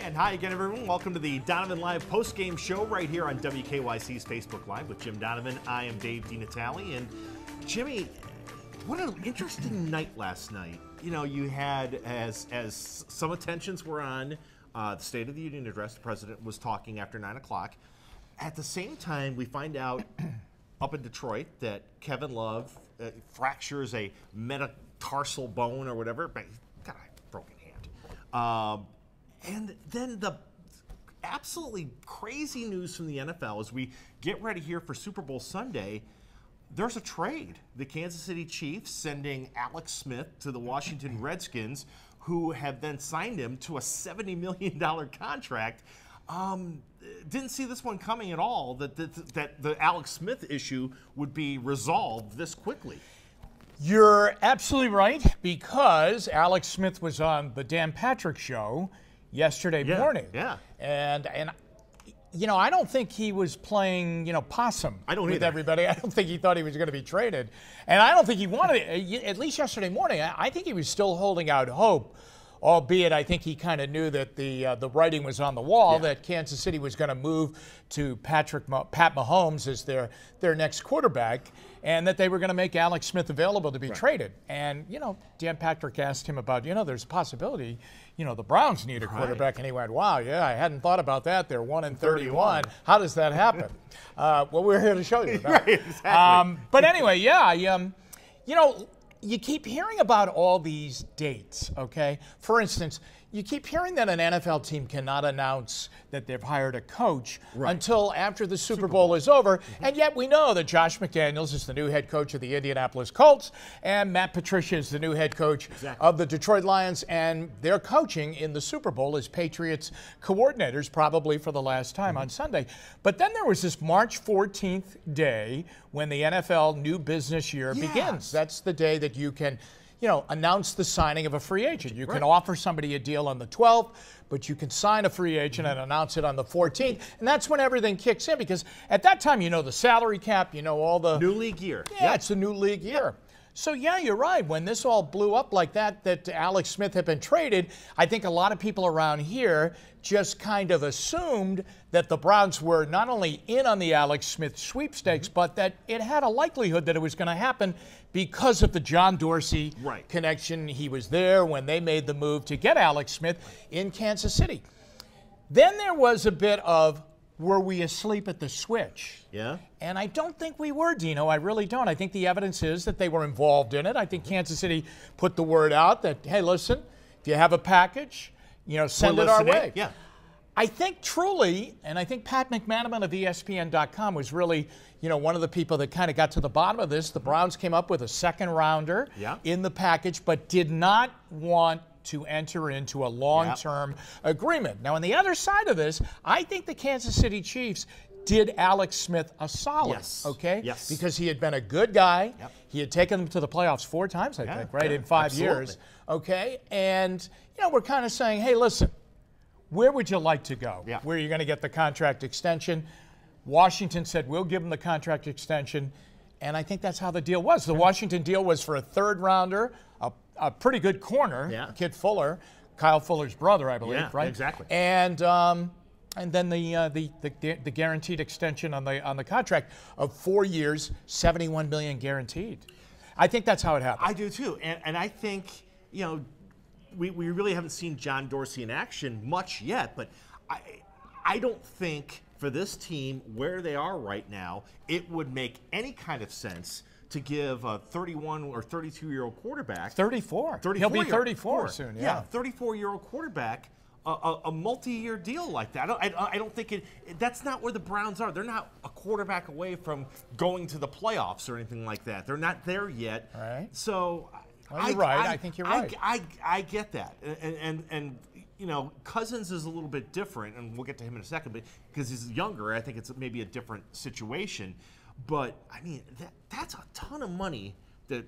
And hi again, everyone. Welcome to the Donovan Live post-game show right here on WKYC's Facebook Live with Jim Donovan. I am Dave DiNatale. And Jimmy, what an interesting night last night. You know, you had, as some attentions were on the State of the Union address, the president was talking after 9 o'clock. At the same time, we find out up in Detroit that Kevin Love fractures a metatarsal bone or whatever, but he's got a broken hand. And then the absolutely crazy news from the NFL as we get ready here for Super Bowl Sunday, there's a trade. The Kansas City Chiefs sending Alex Smith to the Washington Redskins, who have then signed him to a $70 million contract. Didn't see this one coming at all, that the Alex Smith issue would be resolved this quickly. You're absolutely right, because Alex Smith was on the Dan Patrick Show yesterday morning. Yeah. And you know, I don't think he was playing, possum with everybody. I don't think he thought he was going to be traded. And I don't think he wanted it, at least yesterday morning. I think he was still holding out hope, albeit I think he kind of knew that the writing was on the wall, that Kansas City was going to move to Pat Mahomes as their next quarterback, and that they were going to make Alex Smith available to be traded. And, Dan Patrick asked him about, there's a possibility, the Browns need a quarterback. And he went, wow, yeah, I hadn't thought about that. They're 1-31. How does that happen? Well, we're here to show you. Right, exactly. But anyway, you keep hearing about all these dates, okay? For instance, you keep hearing that an NFL team cannot announce that they've hired a coach until after the Super Bowl is over, and yet we know that Josh McDaniels is the new head coach of the Indianapolis Colts, and Matt Patricia is the new head coach of the Detroit Lions, and they're coaching in the Super Bowl as Patriots coordinators, probably for the last time on Sunday. But then there was this March 14th day when the NFL new business year begins. That's the day that you can announce the signing of a free agent. You can offer somebody a deal on the 12th, but you can sign a free agent and announce it on the 14th. And that's when everything kicks in, because at that time, the salary cap, all the new league year. Yeah, it's a new league year. So, yeah, you're right. When this all blew up like that Alex Smith had been traded, I think a lot of people around here just kind of assumed that the Browns were not only in on the Alex Smith sweepstakes, but that it had a likelihood that it was going to happen because of the John Dorsey connection. He was there when they made the move to get Alex Smith in Kansas City. Then there was a bit of, were we asleep at the switch? Yeah. And I don't think we were, Dino. I really don't. I think the evidence is that they were involved in it. I think Kansas City put the word out that, hey, listen, if you have a package, send it our way. Yeah. I think truly, and I think Pat McManaman of ESPN.com was really, one of the people that kind of got to the bottom of this. The Browns came up with a second rounder in the package, but did not want to enter into a long-term agreement. Now, on the other side of this, I think the Kansas City Chiefs did Alex Smith a solid, okay? Yes. Because he had been a good guy. He had taken them to the playoffs 4 times, I think, in 5 years, okay? And, we're kind of saying, hey, listen, where would you like to go? Where are you going to get the contract extension? Washington said, we'll give him the contract extension, and I think that's how the deal was. The Washington deal was for a third rounder, a pretty good corner, Kid Fuller, Kyle Fuller's brother, I believe, right? Exactly. And then the guaranteed extension on the contract of 4 years, $71 million guaranteed. I think that's how it happened. I do too, and I think we really haven't seen John Dorsey in action much yet, but I don't think for this team where they are right now, it would make any kind of sense to give a 31 or 32-year-old quarterback 34. He'll be 34 soon. Yeah, 34-year-old quarterback a multi-year deal like that. I don't think that's not where the Browns are. They're not a quarterback away from going to the playoffs or anything like that. They're not there yet. All right. So you're right. I think you're right. I get that, and Cousins is a little bit different, and we'll get to him in a second. But because he's younger, I think it's maybe a different situation. But I mean, that's a ton of money to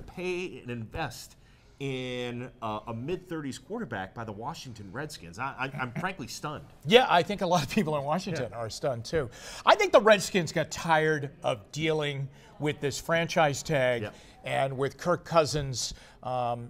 pay and invest in a mid-30s quarterback by the Washington Redskins. I'm frankly stunned. Yeah, I think a lot of people in Washington are stunned too. I think the Redskins got tired of dealing with this franchise tag and with Kirk Cousins'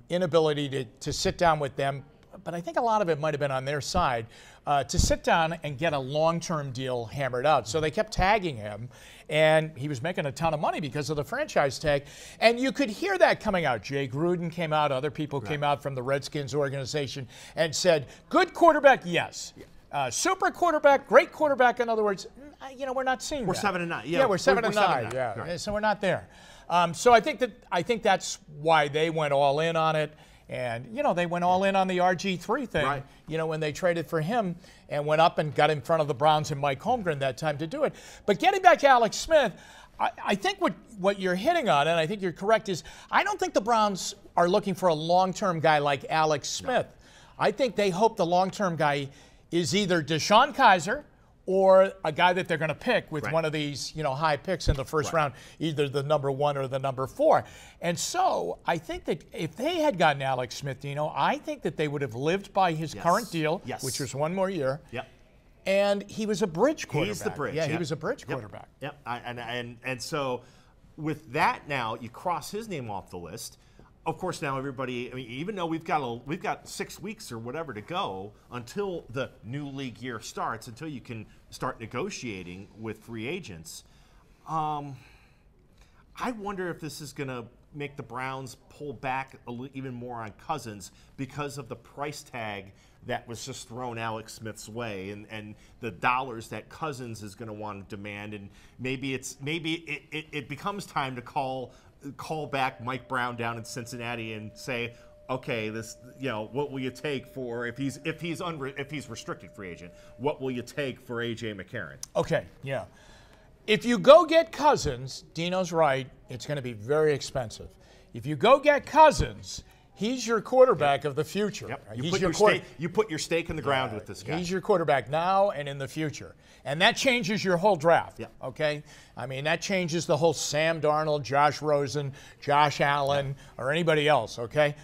inability to sit down with them but I think a lot of it might have been on their side, to sit down and get a long-term deal hammered out. So they kept tagging him, and he was making a ton of money because of the franchise tag. And you could hear that coming out. Jay Gruden came out, other people came out from the Redskins organization and said, good quarterback, yes. Super quarterback, great quarterback. In other words, we're not seeing we're that. 7-9. Yeah, we're 7-9. Yeah, right. So we're not there. So I think that's why they went all in on it. And, they went all in on the RG3 thing, when they traded for him and went up and got in front of the Browns and Mike Holmgren that time to do it. But getting back to Alex Smith, I think what you're hitting on, and I think you're correct, is I don't think the Browns are looking for a long-term guy like Alex Smith. No. I think they hope the long-term guy is either DeShone Kizer or a guy that they're going to pick with one of these, high picks in the first round, either the number 1 or the number 4. And so I think that if they had gotten Alex Smith, I think that they would have lived by his current deal, which was 1 more year. Yep. And he was a bridge quarterback. He's the bridge. Yeah, he was a bridge quarterback. Yep. And so with that now, you cross his name off the list. Of course, now everybody, even though we've got 6 weeks or whatever to go until the new league year starts, until you can start negotiating with free agents, I wonder if this is going to make the Browns pull back even more on Cousins because of the price tag that was just thrown Alex Smith's way and the dollars that Cousins is going to want to demand. And maybe it becomes time to call back Mike Brown down in Cincinnati and say, okay, this, what will you take for if he's restricted free agent? What will you take for AJ McCarron? Okay, yeah. If you go get Cousins, Dino's right, it's going to be very expensive. If you go get Cousins, he's your quarterback of the future. Yep. You put your stake in the ground with this guy. He's your quarterback now and in the future. And that changes your whole draft, yep. Okay? That changes the whole Sam Darnold, Josh Rosen, Josh Allen, or anybody else, okay?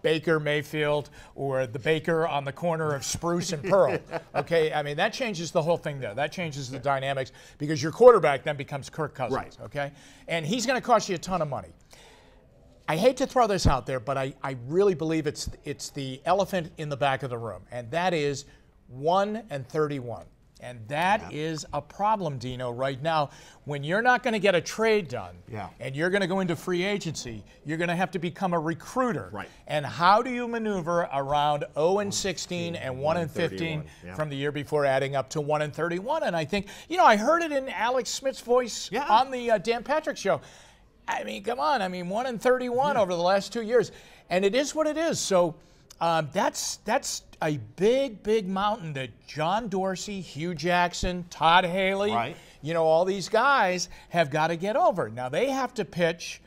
Baker Mayfield or the Baker on the corner of Spruce and Pearl, okay? That changes the whole thing there. That changes the dynamics because your quarterback then becomes Kirk Cousins, okay? And he's going to cost you a ton of money. I hate to throw this out there, but I really believe it's the elephant in the back of the room, and that is 1-31. And that is a problem, Dino, right now. When you're not going to get a trade done and you're going to go into free agency, you're going to have to become a recruiter. Right. And how do you maneuver around 0-16 and 1-15 from the year before adding up to 1-31? And I think, I heard it in Alex Smith's voice on the Dan Patrick Show. Come on. 1-31 over the last 2 years. And it is what it is. So that's a big, big mountain that John Dorsey, Hugh Jackson, Todd Haley, all these guys have got to get over. Now, they have to pitch.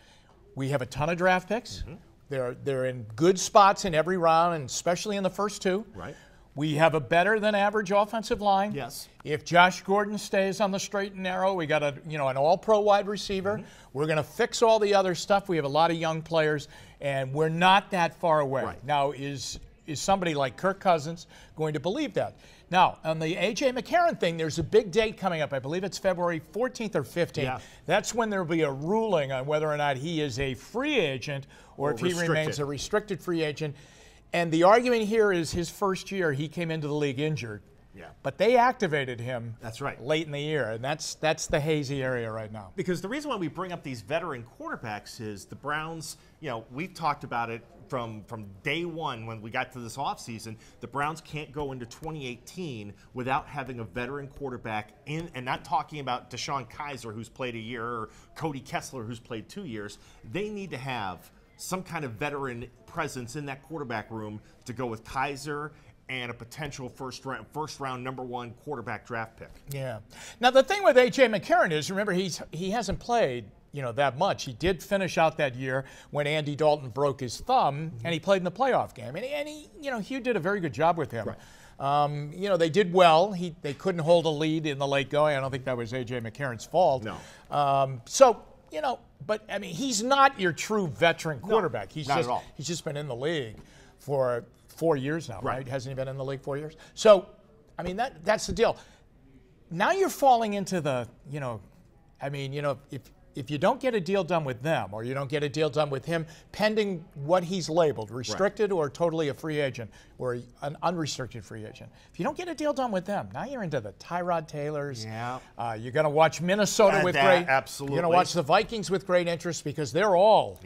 We have a ton of draft picks. Mm-hmm. They're in good spots in every round, and especially in the first 2. Right. We have a better than average offensive line. Yes. If Josh Gordon stays on the straight and narrow, we got an all-pro wide receiver. Mm-hmm. We're going to fix all the other stuff. We have a lot of young players, and we're not that far away. Right. Now, is somebody like Kirk Cousins going to believe that? Now, on the A.J. McCarron thing, there's a big date coming up. I believe it's February 14th or 15th. Yeah. That's when there will be a ruling on whether or not he is a free agent or if he remains a restricted free agent. And the argument here is his first year, he came into the league injured. Yeah. But they activated him late in the year, and that's the hazy area right now. Because the reason why we bring up these veteran quarterbacks is the Browns, we've talked about it from day one when we got to this offseason. The Browns can't go into 2018 without having a veteran quarterback in, and not talking about DeShone Kizer, who's played a year, or Cody Kessler, who's played 2 years. They need to have some kind of veteran presence in that quarterback room to go with Kizer and a potential first round number 1 quarterback draft pick. Yeah. Now the thing with A.J. McCarron is, remember, he hasn't played that much. He did finish out that year when Andy Dalton broke his thumb, and he played in the playoff game. And he Hugh did a very good job with him. Right. They did well. They couldn't hold a lead in the late going. I don't think that was A.J. McCarron's fault. No. But he's not your true veteran quarterback. Not at all. He's just been in the league for 4 years now, right? Hasn't he been in the league 4 years? So, that's the deal. Now you're falling into the, if you don't get a deal done with them, or you don't get a deal done with him, pending what he's labeled, restricted or totally a free agent, or an unrestricted free agent, if you don't get a deal done with them, now you're into the Tyrod Taylors. Yeah. You're going to watch Minnesota with great. Absolutely. You're going to watch the Vikings with great interest because they're all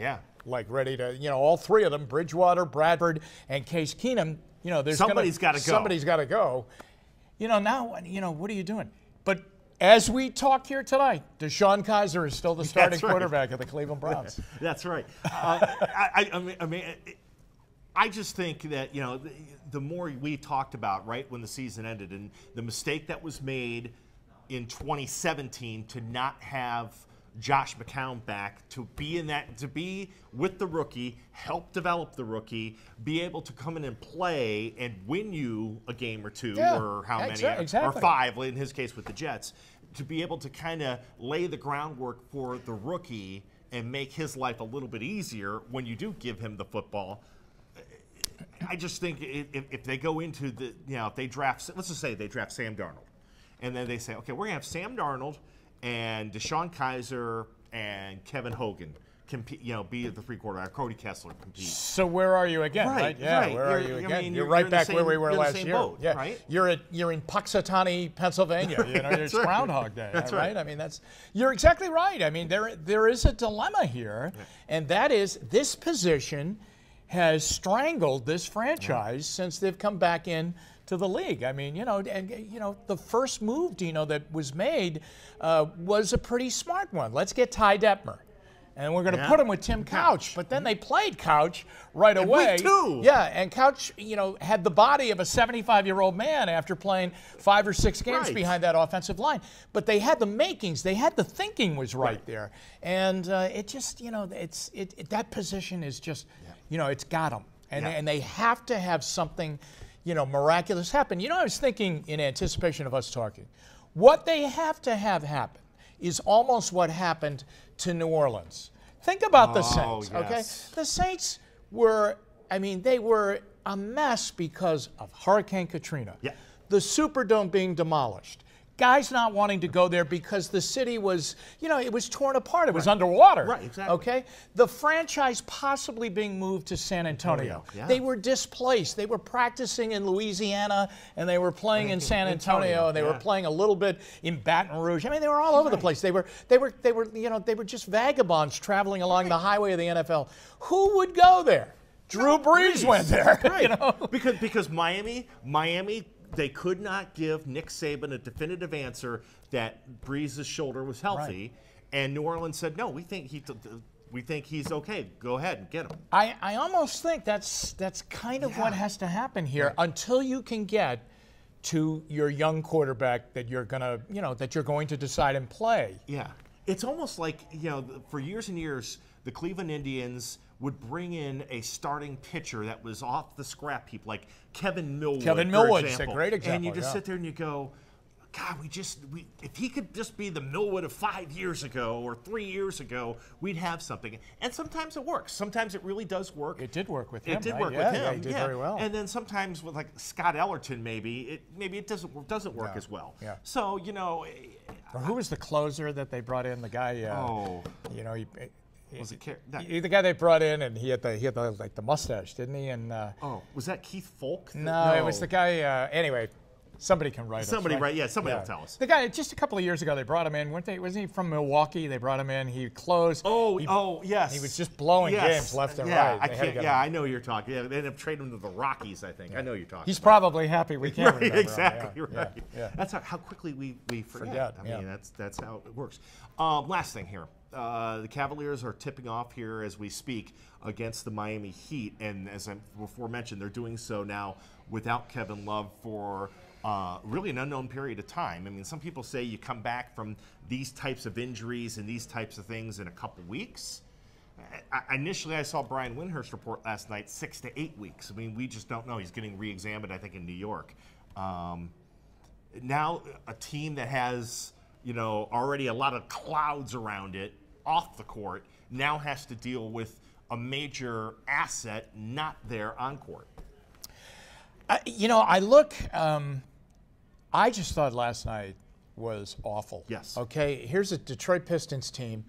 like ready to, all three of them, Bridgewater, Bradford, and Case Keenum. There's somebody's got to go. Somebody's got to go. Now, what are you doing? But as we talk here tonight, Deshaun Kaiser is still the starting quarterback of the Cleveland Browns. That's right. I just think that, the more we talked about right when the season ended and the mistake that was made in 2017 to not have Josh McCown back, to be with the rookie, help develop the rookie, be able to come in and play and win you a game or two, or how many, or 5 in his case with the Jets, to be able to kind of lay the groundwork for the rookie and make his life a little bit easier when you do give him the football. I just think if they go into if they draft, let's just say they draft Sam Darnold, and then they say, okay, we're going to have Sam Darnold and Deshaun Kaiser and Kevin Hogan compete, be the three quarterback. Cody Kessler compete. So where are you again? Right. Yeah. Right. Where are you again? You're right back where we were last year. Boat, yeah. Right. You're in Puxatawny, Pennsylvania. It's Groundhog Day. That's right. I mean, you're exactly right. I mean, there is a dilemma here, and that is this position has strangled this franchise since they've come back in to the league. I mean, the first move, Dino, that was made was a pretty smart one. Let's get Ty Detmer. And we're going to put him with Tim Couch. But then they played Couch right away. Week 2. Yeah, and Couch, had the body of a 75-year-old man after playing 5 or 6 games behind that offensive line. But they had the makings. They had the thinking was right there. And it just, that position is just, it's got them. And they have to have something, miraculous happen. I was thinking in anticipation of us talking, what they have to have happen is almost what happened to New Orleans. Think about the Saints, okay? The Saints were, they were a mess because of Hurricane Katrina. Yeah. The Superdome being demolished. Guys not wanting to go there because the city was, it was torn apart. It was underwater. Right, exactly. Okay? The franchise possibly being moved to San Antonio. Yeah. They were displaced. They were practicing in Louisiana, and they were playing in San Antonio, and they were playing a little bit in Baton Rouge. They were all over the place. They were just vagabonds traveling along the highway of the NFL. Who would go there? Drew Brees went there. Right. Because Miami, they could not give Nick Saban a definitive answer that Brees' shoulder was healthy, and New Orleans said, no, we think he's okay. Go ahead and get him. I almost think that's kind of what has to happen here until you can get to your young quarterback that you're going to decide and play. Yeah, it's almost like for years and years the Cleveland Indians would bring in a starting pitcher that was off the scrap heap, like Kevin Millwood. Kevin Millwood's a great example. And you just sit there and you go, God, if he could just be the Millwood of 5 years ago or 3 years ago, we'd have something. And sometimes it works. Sometimes it really does work. It did work with him. It did work with him. Yeah, he did very well. And then sometimes with like Scott Ellerton, maybe it doesn't work as well. Yeah. So who was the closer that they brought in? The guy. Was it the guy they brought in, and he had the mustache, didn't he? And was that Keith Folk? No, it was the guy. Anyway, somebody can write. Somebody write. Yeah, somebody will tell us. The guy just a couple of years ago, they brought him in. Wasn't he from Milwaukee? They brought him in. He closed. Yes. He was just blowing games left and right. I know you're talking. Yeah, they ended up trading him to the Rockies, I think. I know you're talking. He's probably happy we can't remember exactly him. Right. Yeah. That's how quickly we forget. I mean, that's how it works. Last thing here. The Cavaliers are tipping off here as we speak against the Miami Heat, and as I before mentioned, they're doing so now without Kevin Love for really an unknown period of time. I mean, some people say you come back from these types of injuries and these types of things in a couple weeks. Initially, I saw Brian Windhurst report last night 6 to 8 weeks. I mean, we just don't know. He's getting re-examined, I think, in New York. Now, a team that has already a lot of clouds around it off the court now has to deal with a major asset not there on court. I just thought last night was awful. Yes. Okay, here's a Detroit Pistons team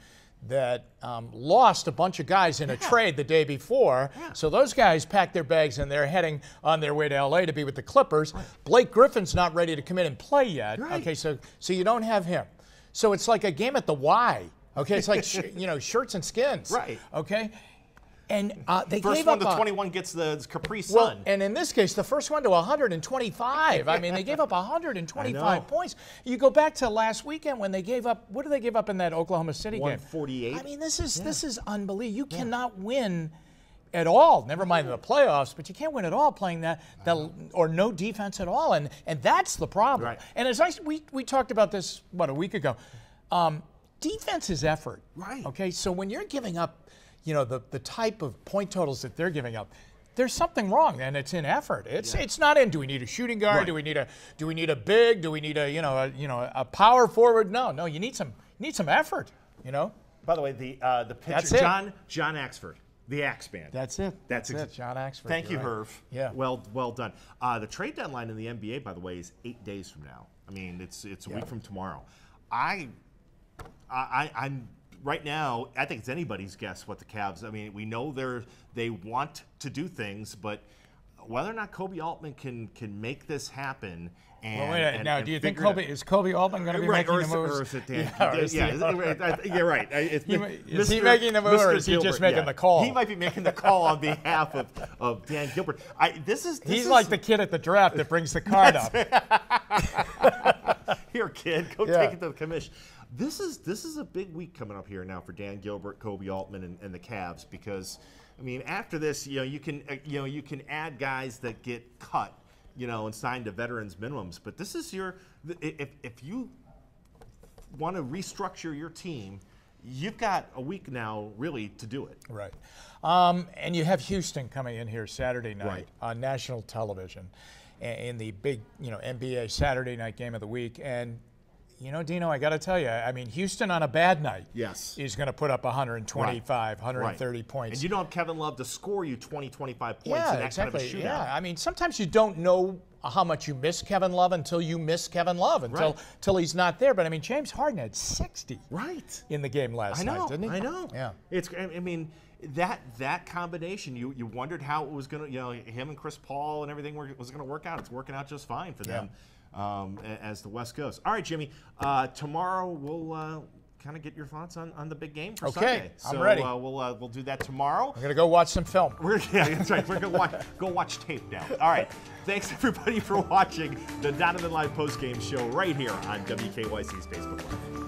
that lost a bunch of guys in a trade the day before. So those guys packed their bags and they're heading on their way to LA to be with the Clippers. Blake Griffin's not ready to come in and play yet. Okay, so you don't have him. So it's like a game at the Y. Okay, it's like shirts and skins. Right. Okay. And they first gave one up to 21 gets the Capri Sun. Well, and in this case, the first one to 125. I mean, they gave up 125 points. You go back to last weekend when they gave up. What did they give up in that Oklahoma City game? 148. I mean, this is unbelievable. You cannot win at all. Never mind the playoffs, but you can't win at all playing that or no defense at all, and that's the problem. Right. And as we talked about this a week ago. Defense is effort. Right. Okay, so when you're giving up, the type of point totals that they're giving up, there's something wrong, and it's in effort. It's not in. Do we need a shooting guard? Right. Do we need a big? Do we need a power forward? No. You need some effort. By the way, the pitcher John Axford, the Axe Band. That's it. That's it. John Axford. Thank you, right. Herv. Yeah. Well done. The trade deadline in the NBA, by the way, is 8 days from now. I mean, it's a week from tomorrow. I'm right now. I think it's anybody's guess what the Cavs. I mean, we know they want to do things, but whether or not Kobe Altman can make this happen. Now, do you think Kobe Altman going to be making the moves? Or is it Dan? You're right. Is he making the move, or is he just making the call? He might be making the call on behalf of Dan Gilbert. He's like the kid at the draft that brings the card up. Here, kid, go take it to the commission. This is a big week coming up here now for Dan Gilbert, Kobe Altman, and the Cavs, because I mean, after this, you can add guys that get cut, and signed to veterans minimums. But this is if you want to restructure your team, you've got a week now really to do it. Right. And you have Houston coming in here Saturday night on national television in the big, NBA Saturday night game of the week. And Dino, I got to tell you, I mean, Houston on a bad night is going to put up 125, 130 points. And you don't have Kevin Love to score you 20, 25 points in that kind of a shootout. Yeah, I mean, sometimes you don't know how much you miss Kevin Love until you miss Kevin Love, until he's not there. But, I mean, James Harden had 60 in the game last night, didn't he? I know. Yeah. I mean, that combination, you wondered how it was going to, him and Chris Paul and everything was going to work out. It's working out just fine for them. As the West goes. All right, Jimmy. Tomorrow we'll kind of get your thoughts on the big game for Sunday. I'm ready. We'll do that tomorrow. I'm gonna go watch some film. That's right. We're gonna go watch tape now. All right. Thanks everybody for watching the Donovan Live postgame show right here on WKYC's Facebook Live.